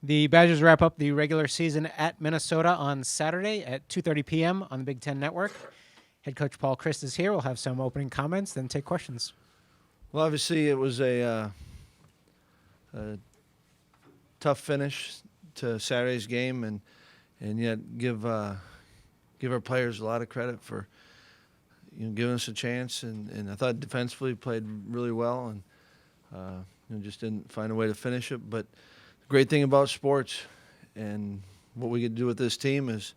The Badgers wrap up the regular season at Minnesota on Saturday at 2:30 p.m. on the Big Ten Network. Head coach Paul Chryst is here. We'll have some opening comments, then take questions. Well, obviously it was a tough finish to Saturday's game, and yet give our players a lot of credit for giving us a chance. And I thought defensively played really well, and just didn't find a way to finish it. But the great thing about sports and what we get to do with this team is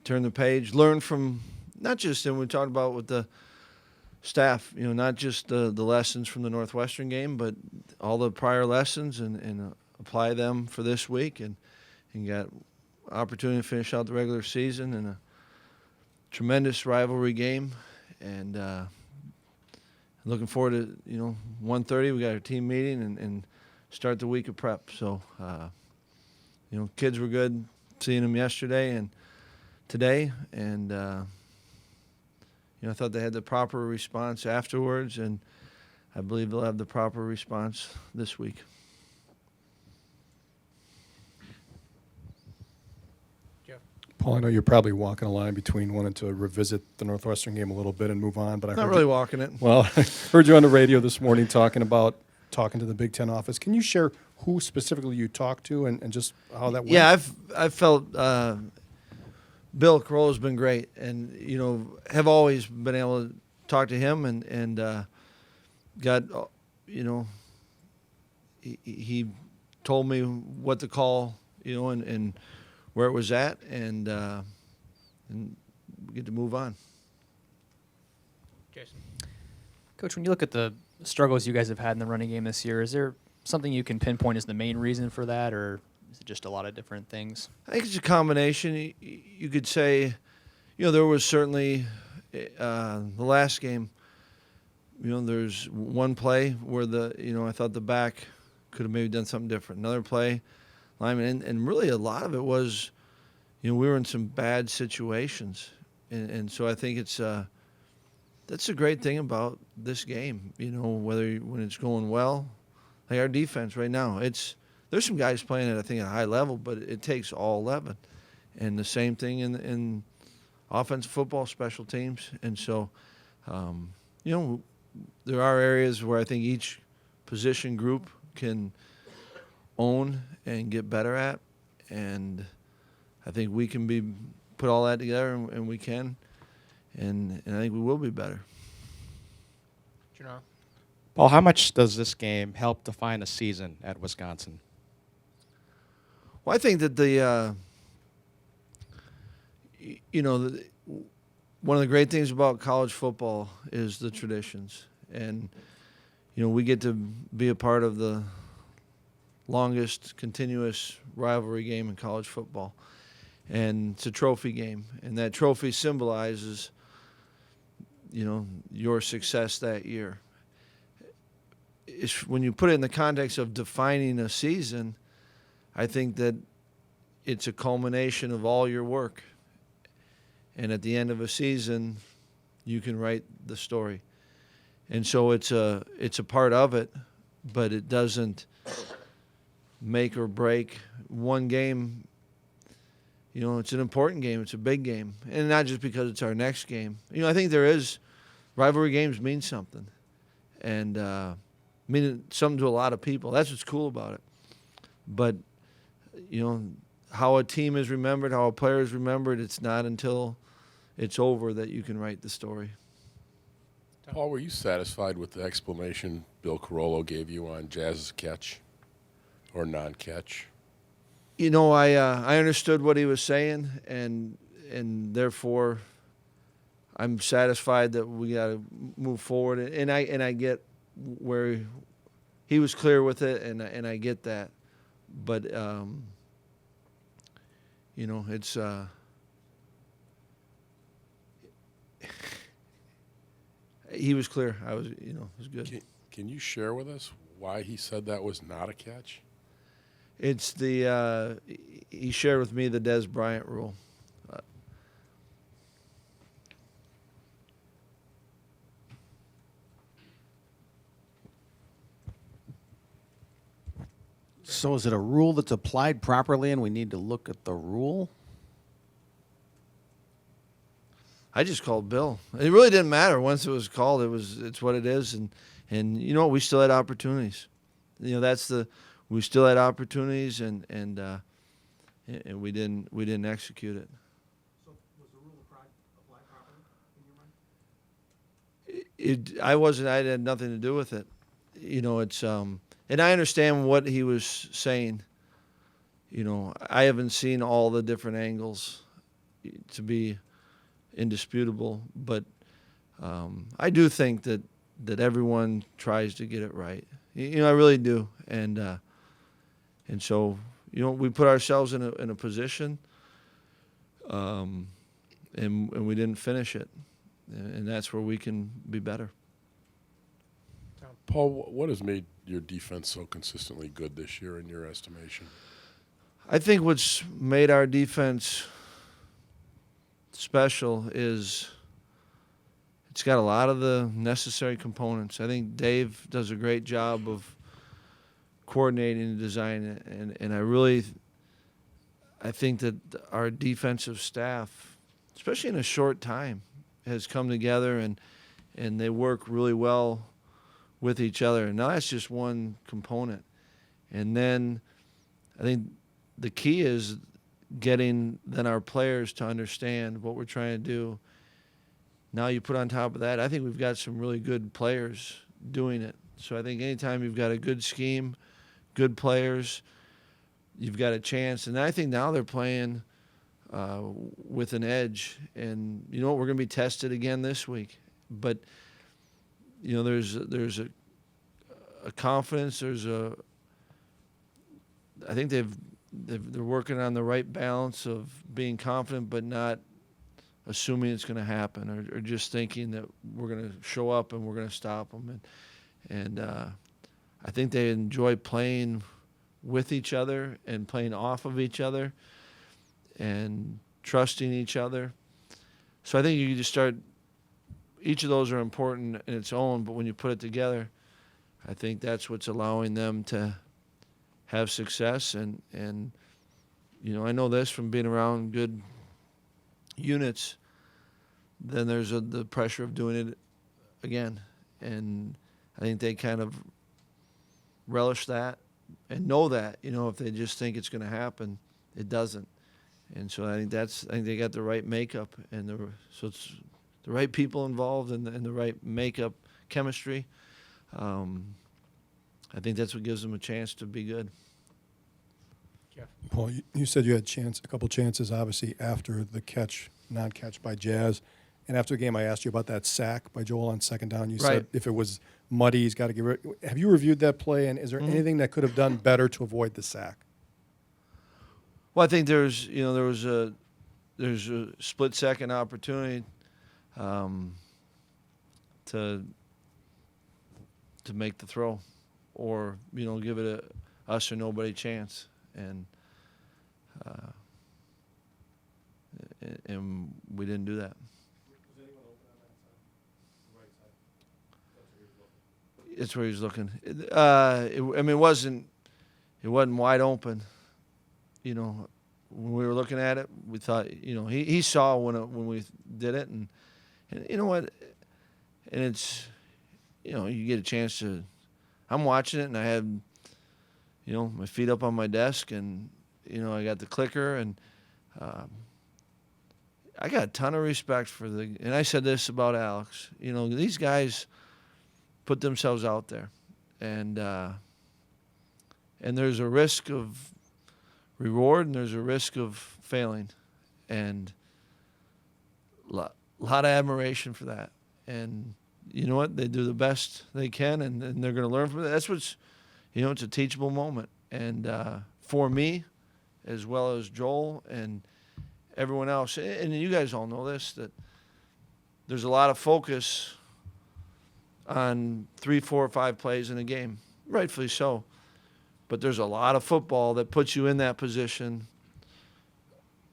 turn the page, learn from not just, and we talked about with the staff, not just the lessons from the Northwestern game, but all the prior lessons and apply them for this week, and got opportunity to finish out the regular season in a tremendous rivalry game, and looking forward to 1:30 we got our team meeting and start the week of prep. So kids were good seeing them yesterday and today, and I thought they had the proper response afterwards, and I believe they'll have the proper response this week. Paul, I know you're probably walking a line between wanting to revisit the Northwestern game a little bit and move on, but I Not really walking it. Well, I heard you on the radio this morning talking to the Big Ten office. Can you share who specifically you talked to and just how that went? Yeah, I've felt Bill Carollo's been great, and have always been able to talk to him, and got he told me what to call, and where it was at, and we get to move on. Jason. Coach, when you look at the struggles you guys have had in the running game this year, is there something you can pinpoint as the main reason for that, or is it just a lot of different things? I think it's a combination. You could say, there was certainly the last game. There's one play where I thought the back could have maybe done something different. Another play, lineman, and really a lot of it was, we were in some bad situations, and so I think it's that's the great thing about this game. When it's going well, like our defense right now, there's some guys playing at, I think, at a high level, but it takes all 11. And the same thing in offensive football, special teams. And so, there are areas where I think each position group can own and get better at. And I think we can put all that together, and we can. And I think we will be better. Paul, how much does this game help define a season at Wisconsin? Well, I think that one of the great things about college football is the traditions. And, we get to be a part of the longest continuous rivalry game in college football. And it's a trophy game. And that trophy symbolizes, your success that year. When you put it in the context of defining a season, I think that it's a culmination of all your work. And at the end of a season, you can write the story. And so it's a part of it, but it doesn't make or break one game. It's an important game. It's a big game. And not just because it's our next game. I think rivalry games mean something. And mean something to a lot of people. That's what's cool about it. But, how a team is remembered, how a player is remembered, it's not until it's over that you can write the story. Paul, were you satisfied with the explanation Bill Carollo gave you on Jazz's catch or non-catch? I understood what he was saying, and therefore I'm satisfied that we got to move forward. And I get where he was clear with it, and I get that. But it's he was clear. It was good. Can you share with us why he said that was not a catch? It's he shared with me the Des Bryant rule. So is it a rule that's applied properly and we need to look at the rule? I just called Bill. It really didn't matter once it was called. It's what it is, and you know what? We still had opportunities. You know, we still had opportunities, and we didn't execute it. So was the rule applied properly in your mind? I had nothing to do with it. You know, it's and I understand what he was saying. You know, I haven't seen all the different angles to be indisputable, but I do think that everyone tries to get it right. You know, I really do, and so you know, we put ourselves in a position, and we didn't finish it, and that's where we can be better. Paul, what has made your defense so consistently good this year in your estimation? I think what's made our defense special is it's got a lot of the necessary components. I think Dave does a great job of coordinating and designing it, and I think that our defensive staff, especially in a short time, has come together and they work really well with each other. And now that's just one component. And then I think the key is getting then our players to understand what we're trying to do. Now you put on top of that, I think we've got some really good players doing it. So I think anytime you've got a good scheme, good players, you've got a chance. And I think now they're playing with an edge. And you know what? We're going to be tested again this week. But you know, there's a confidence. I think they're working on the right balance of being confident, but not assuming it's going to happen, or just thinking that we're going to show up and we're going to stop them. And I think they enjoy playing with each other and playing off of each other and trusting each other. So I think you just start. Each of those are important in its own, but when you put it together, I think that's what's allowing them to have success. And you know, I know this from being around good units. Then there's the pressure of doing it again, and I think they kind of relish that and know that. You know, if they just think it's going to happen, it doesn't. And so I think they got the right makeup, and so it's the right people involved and the right makeup chemistry. I think that's what gives them a chance to be good. Paul, you said you had a couple chances, obviously, after the non-catch by Jazz. And after the game, I asked you about that sack by Joel on second down. You said if it was muddy, he's got to get rid. Have you reviewed that play, and is there anything that could have done better to avoid the sack? Well, I think there's a split-second opportunity to make the throw, or give it a us or nobody chance, and we didn't do that. Was anyone open on that side, the right side? That's where he was looking. It's where he's looking. It wasn't wide open. You know, when we were looking at it, we thought, he saw when we did it, and you know what, and it's, you get a chance to. I'm watching it, and I had, my feet up on my desk, and I got the clicker, and I got a ton of respect for and I said this about Alex. These guys put themselves out there, and there's a risk of reward, and there's a risk of failing, and a lot of admiration for that. And you know what? They do the best they can, and they're going to learn from it. That's what's, it's a teachable moment. And for me, as well as Joel and everyone else, and you guys all know this, that there's a lot of focus on 3, 4, 5 plays in a game, rightfully so. But there's a lot of football that puts you in that position,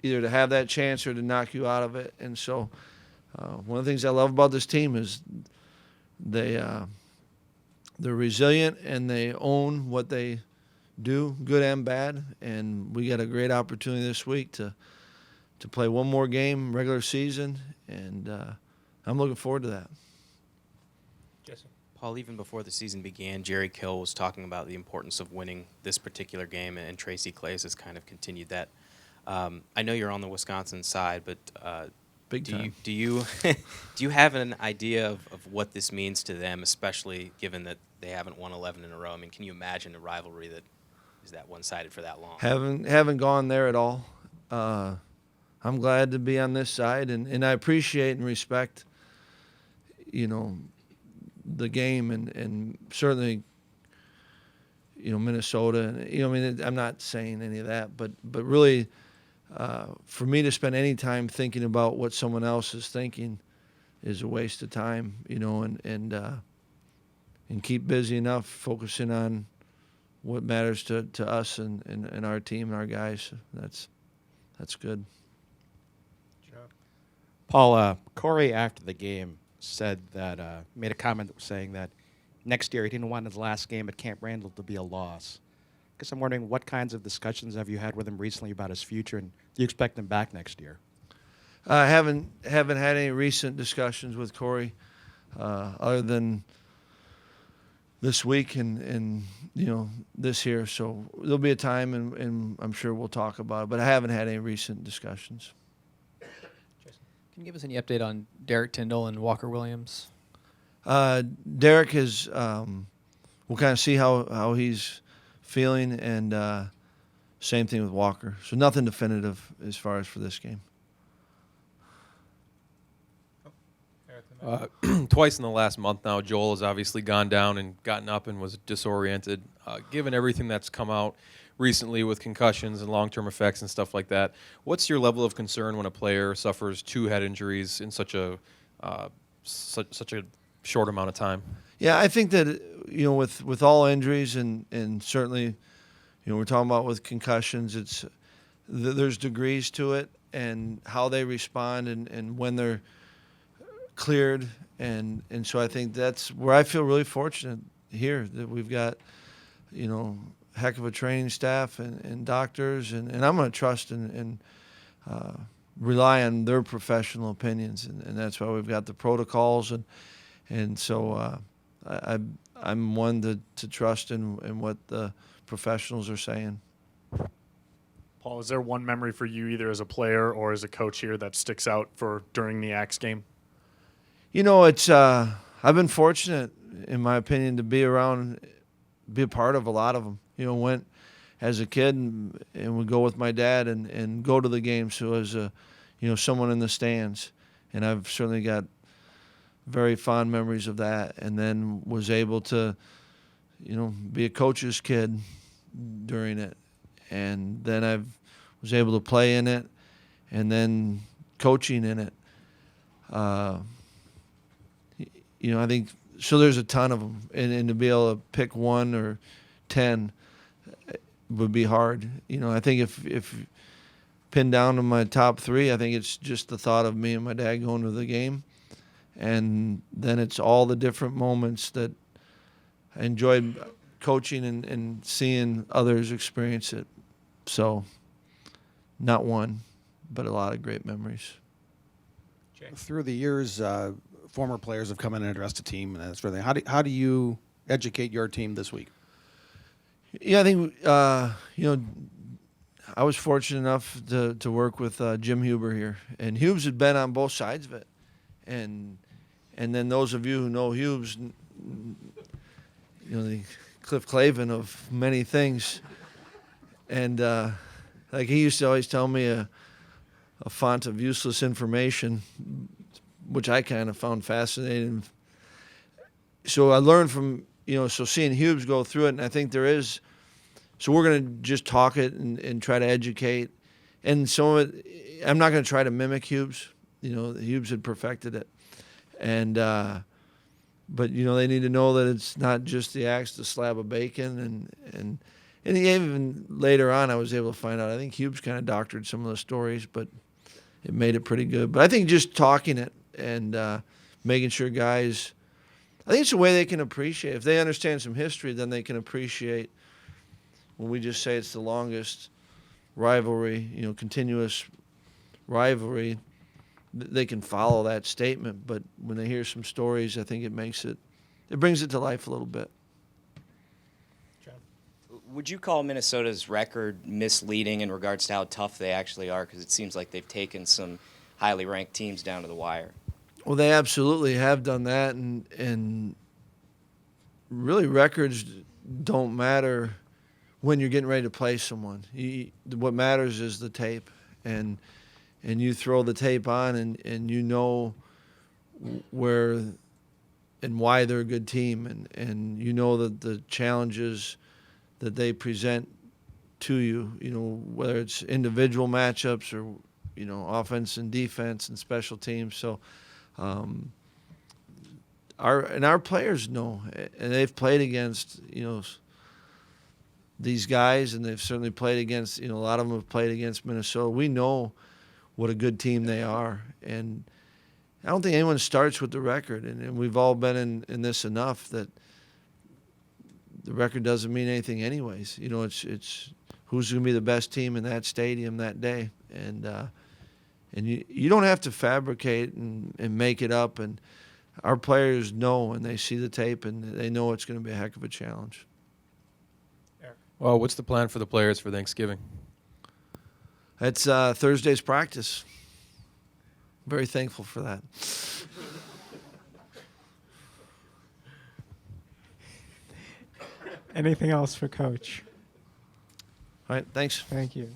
either to have that chance or to knock you out of it. And so one of the things I love about this team is they're resilient, and they own what they do, good and bad. And we got a great opportunity this week to play one more game, regular season, and I'm looking forward to that. Jesse. Paul, even before the season began, Jerry Kill was talking about the importance of winning this particular game, and Tracy Claeys has kind of continued that. I know you're on the Wisconsin side, but Big time. do you do you have an idea of what this means to them, especially given that they haven't won 11 in a row? I mean, can you imagine a rivalry that is that one-sided for that long? Haven't gone there at all. I'm glad to be on this side, and I appreciate and respect, the game and certainly, Minnesota. And, I'm not saying any of that, but really, for me to spend any time thinking about what someone else is thinking is a waste of time, and keep busy enough focusing on what matters to us and our team and our guys. That's good. Paul, Corey, after the game, said that, made a comment saying that next year he didn't want his last game at Camp Randall to be a loss. I guess I'm wondering what kinds of discussions have you had with him recently about his future, and do you expect him back next year? I haven't had any recent discussions with Corey, other than this week and this here. So there'll be a time, and I'm sure we'll talk about it. But I haven't had any recent discussions. Can you give us any update on Derek Tyndall and Walker Williams? Derek is. We'll kind of see how he's feeling, and same thing with Walker. So nothing definitive as far as for this game. Twice in the last month now, Joel has obviously gone down and gotten up and was disoriented. Given everything that's come out recently with concussions and long-term effects and stuff like that, what's your level of concern when a player suffers 2 head injuries in such a short amount of time? Yeah, I think that with all injuries and certainly we're talking about with concussions, there's degrees to it and how they respond and when they're cleared, and so I think that's where I feel really fortunate here that we've got heck of a training staff and doctors, and I'm going to trust and rely on their professional opinions, and that's why we've got the protocols, and so I'm one to trust in what the professionals are saying. Paul, is there one memory for you either as a player or as a coach here that sticks out for during the Axe game? It's I've been fortunate, in my opinion, to be around, be a part of a lot of them. Went as a kid and would go with my dad and go to the games. So as someone in the stands, and I've certainly got very fond memories of that. And then was able to, be a coach's kid during it, and then I was able to play in it, and then coaching in it. I think so. There's a ton of them, and to be able to pick 1 or 10 would be hard. I think if pinned down to my top 3, I think it's just the thought of me and my dad going to the game, and then it's all the different moments that I enjoyed coaching and seeing others experience it. So, not one, but a lot of great memories. Through the years, former players have come in and addressed the team and that sort of thing. How do you educate your team this week? Yeah, I think I was fortunate enough to work with Jim Huber here, and Hubes had been on both sides of it, and then those of you who know Hubes, the Cliff Clavin of many things, and like he used to always tell me a font of useless information, which I kind of found fascinating. So I learned from, so seeing Hubes go through it, and I think there is, so we're going to just talk it and try to educate. And some of it, I'm not going to try to mimic Hubes. Hubes had perfected it. And, but, they need to know that it's not just the axe, the slab of bacon. And even later on, I was able to find out, I think Hubes kind of doctored some of the stories, but it made it pretty good. But I think just talking it and making sure guys, I think it's a way they can appreciate. If they understand some history, then they can appreciate when we just say it's the longest rivalry, continuous rivalry, they can follow that statement. But when they hear some stories, I think it brings it to life a little bit. Would you call Minnesota's record misleading in regards to how tough they actually are? Because it seems like they've taken some highly ranked teams down to the wire. Well, they absolutely have done that, and really records don't matter when you're getting ready to play someone. What matters is the tape, and you throw the tape on, and you know where and why they're a good team, and you know that the challenges that they present to you, whether it's individual matchups or, offense and defense and special teams. So our players know, and they've played against, these guys, and they've certainly played against, a lot of them have played against Minnesota. We know what a good team they are. And I don't think anyone starts with the record, and we've all been in this enough that the record doesn't mean anything anyways. It's who's going to be the best team in that stadium that day. And you don't have to fabricate and make it up. And our players know, and they see the tape, and they know it's going to be a heck of a challenge. Well, what's the plan for the players for Thanksgiving? It's Thursday's practice. Very thankful for that. Anything else for Coach? All right, thanks. Thank you.